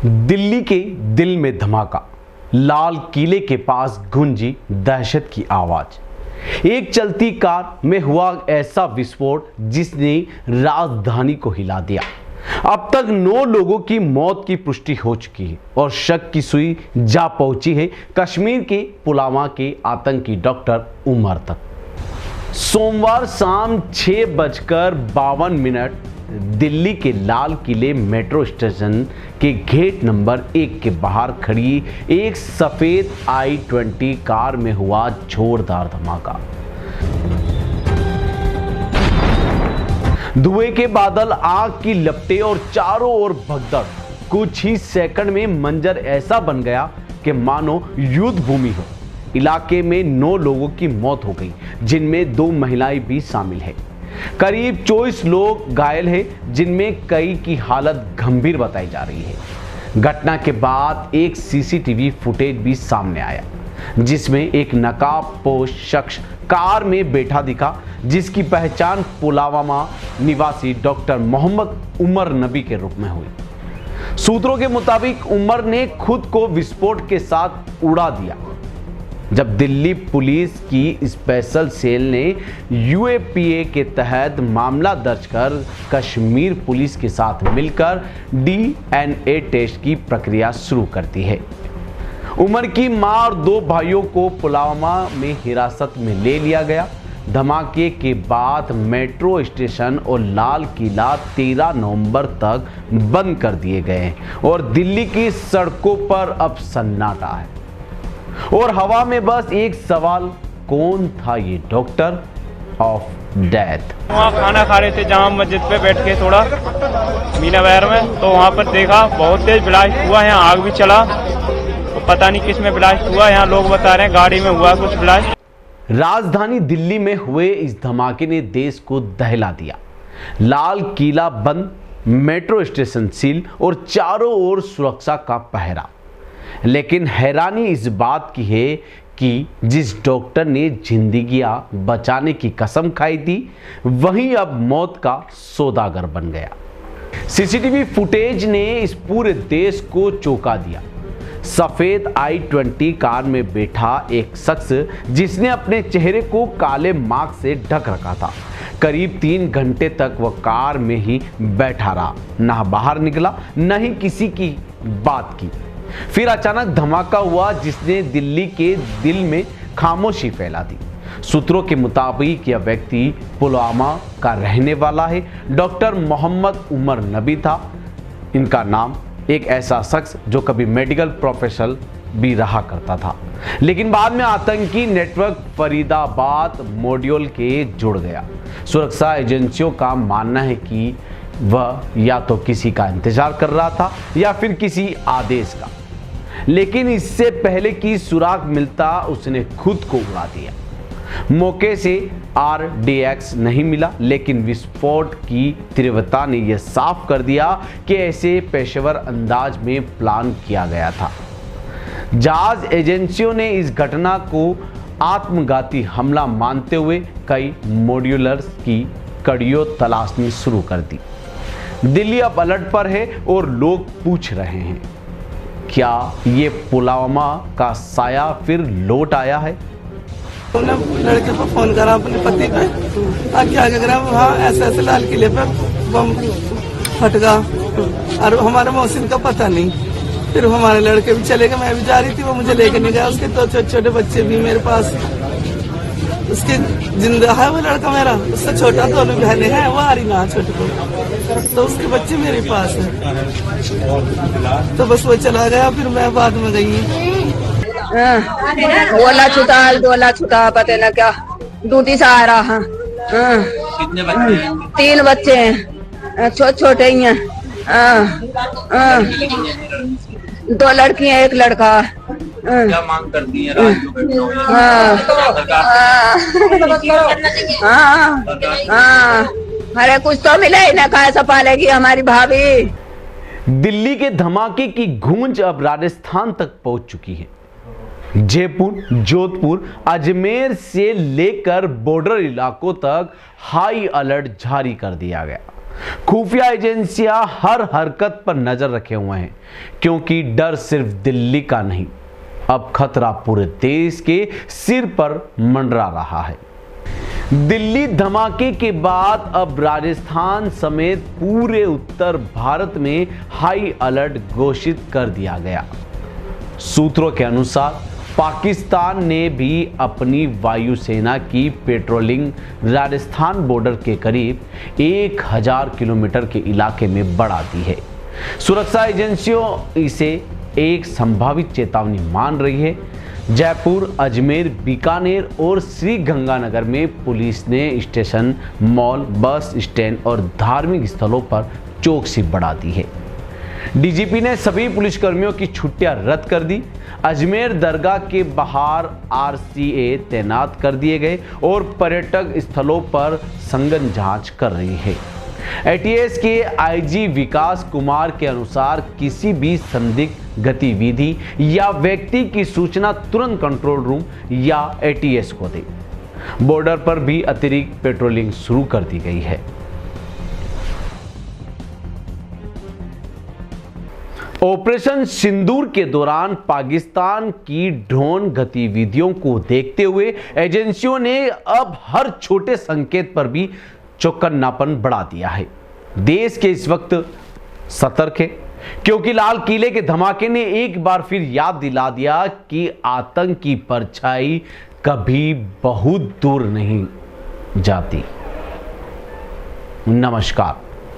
दिल्ली के दिल में धमाका, लाल किले के पास गूंजी दहशत की आवाज। एक चलती कार में हुआ ऐसा विस्फोट जिसने राजधानी को हिला दिया। अब तक 9 लोगों की मौत की पुष्टि हो चुकी है और शक की सुई जा पहुंची है कश्मीर के पुलवामा के आतंकी डॉक्टर उमर तक। सोमवार शाम 6:52 दिल्ली के लाल किले मेट्रो स्टेशन के गेट नंबर 1 के बाहर खड़ी एक सफेद i20 कार में हुआ जोरदार धमाका। धुएं के बादल, आग की लपटें और चारों ओर भगदड़। कुछ ही सेकंड में मंजर ऐसा बन गया कि मानो युद्ध भूमि हो। इलाके में 9 लोगों की मौत हो गई, जिनमें 2 महिलाएं भी शामिल हैं। करीब 24 लोग घायल हैं, जिनमें कई की हालत गंभीर बताई जा रही है। घटना के बाद एक सीसीटीवी फुटेज भी सामने आया, जिसमें एक नकाबपोश शख्स कार में बैठा दिखा, जिसकी पहचान पुलवामा निवासी डॉक्टर मोहम्मद उमर नबी के रूप में हुई। सूत्रों के मुताबिक उमर ने खुद को विस्फोट के साथ उड़ा दिया। जब दिल्ली पुलिस की स्पेशल सेल ने यूएपीए के तहत मामला दर्ज कर कश्मीर पुलिस के साथ मिलकर डीएनए टेस्ट की प्रक्रिया शुरू कर दी है। उमर की मां और 2 भाइयों को पुलवामा में हिरासत में ले लिया गया। धमाके के बाद मेट्रो स्टेशन और लाल किला 13 नवंबर तक बंद कर दिए गए और दिल्ली की सड़कों पर अब सन्नाटा है और हवा में बस एक सवाल, कौन था ये डॉक्टर ऑफ डेथ? वहाँ खाना खा रहे थे जामा मस्जिद पे बैठ के थोड़ा मीना बहर में, तो वहाँ पर देखा बहुत तेज ब्लास्ट हुआ, यहाँ आग भी चला। तो पता नहीं किस में ब्लास्ट हुआ, यहाँ लोग बता रहे हैं गाड़ी में हुआ कुछ ब्लास्ट। राजधानी दिल्ली में हुए इस धमाके ने देश को दहला दिया। लाल किला बंद, मेट्रो स्टेशन सील और चारों ओर सुरक्षा का पहरा। लेकिन हैरानी इस बात की है कि जिस डॉक्टर ने जिंदगियां बचाने की कसम खाई थी, वहीं अब मौत का सौदागर बन गया। सीसीटीवी फुटेज ने इस पूरे देश को चौंका दिया। सफेद i20 कार में बैठा एक शख्स, जिसने अपने चेहरे को काले मास्क से ढक रखा था, करीब 3 घंटे तक वह कार में ही बैठा रहा, ना बाहर निकला, न ही किसी की बात की। फिर अचानक धमाका हुआ, जिसने दिल्ली के दिल में खामोशी फैला दी। सूत्रों के मुताबिक यह व्यक्ति पुलवामा का रहने वाला है। डॉक्टर मोहम्मद उमर नबी था इनका नाम। एक ऐसा शख्स जो कभी मेडिकल प्रोफेशनल भी रहा करता था, लेकिन बाद में आतंकी नेटवर्क फरीदाबाद मॉड्यूल के जुड़ गया। सुरक्षा एजेंसियों का मानना है कि वह या तो किसी का इंतजार कर रहा था या फिर किसी आदेश का, लेकिन इससे पहले कि सुराग मिलता उसने खुद को उड़ा दिया। मौके से RDX नहीं मिला, लेकिन विस्फोट की तीव्रता ने यह साफ कर दिया कि ऐसे पेशेवर अंदाज में प्लान किया गया था। जांच एजेंसियों ने इस घटना को आत्मघाती हमला मानते हुए कई मॉड्यूलर्स की कड़ियों तलाशनी शुरू कर दी। दिल्ली अब अलर्ट पर है और लोग पूछ रहे हैं, क्या ये पुलवामा का साया फिर लौट आया है? लड़के को फोन करा अपने पति पे, आगे करा वहाँ ऐसे लाल किले पे बम फटका और हमारे मौसिन का पता नहीं। फिर हमारे लड़के भी चले गए, मैं भी जा रही थी, वो मुझे लेके नहीं गया। उसके 2 छोटे बच्चे भी मेरे पास, उसके जिंदा है वो लड़का मेरा, उससे छोटा 2 बहनें हैं, वो आ रही ना छोटे को, तो उसके बच्चे मेरे पास है। तो बस वो चला गया, फिर मैं बाद में गई। बोला छुटा पता ना क्या दूधी सा आ रहा। कितने बच्चे हैं? 3 बच्चे हैं, छोटे ही हैं। 2 लड़कियां 1 लड़का। क्या मांग करती है रात को? अरे कुछ तो मिले ना, कैसा पालेगी हमारी भाभी। दिल्ली के धमाके की गूंज अब राजस्थान तक पहुंच चुकी है। जयपुर, जोधपुर, अजमेर से लेकर बॉर्डर इलाकों तक हाई अलर्ट जारी कर दिया गया। खुफिया एजेंसियां हर हरकत पर नजर रखे हुए हैं, क्योंकि डर सिर्फ दिल्ली का नहीं, अब खतरा पूरे देश के सिर पर मंडरा रहा है। दिल्ली धमाके के बाद अब राजस्थान समेत पूरे उत्तर भारत में हाई अलर्ट घोषित कर दिया गया। सूत्रों के अनुसार पाकिस्तान ने भी अपनी वायुसेना की पेट्रोलिंग राजस्थान बॉर्डर के करीब 1000 किलोमीटर के इलाके में बढ़ा दी है। सुरक्षा एजेंसियों इसे एक संभावित चेतावनी मान रही है। जयपुर, अजमेर, बीकानेर और श्री गंगानगर में पुलिस ने स्टेशन, मॉल, बस स्टैंड और धार्मिक स्थलों पर चौकसी बढ़ा दी है। डीजीपी ने सभी पुलिसकर्मियों की छुट्टियां रद्द कर दी। अजमेर दरगाह के बाहर आरसीए तैनात कर दिए गए और पर्यटक स्थलों पर संघन जांच कर रही है। एटीएस के आईजी विकास कुमार के अनुसार किसी भी संदिग्ध गतिविधि या व्यक्ति की सूचना तुरंत कंट्रोल रूम या एटीएस को दें। बॉर्डर पर भी अतिरिक्त पेट्रोलिंग शुरू कर दी गई है। ऑपरेशन सिंदूर के दौरान पाकिस्तान की ड्रोन गतिविधियों को देखते हुए एजेंसियों ने अब हर छोटे संकेत पर भी चौकन्नापन बढ़ा दिया है। देश के इस वक्त सतर्क है, क्योंकि लाल किले के धमाके ने एक बार फिर याद दिला दिया कि आतंक की परछाई कभी बहुत दूर नहीं जाती। नमस्कार।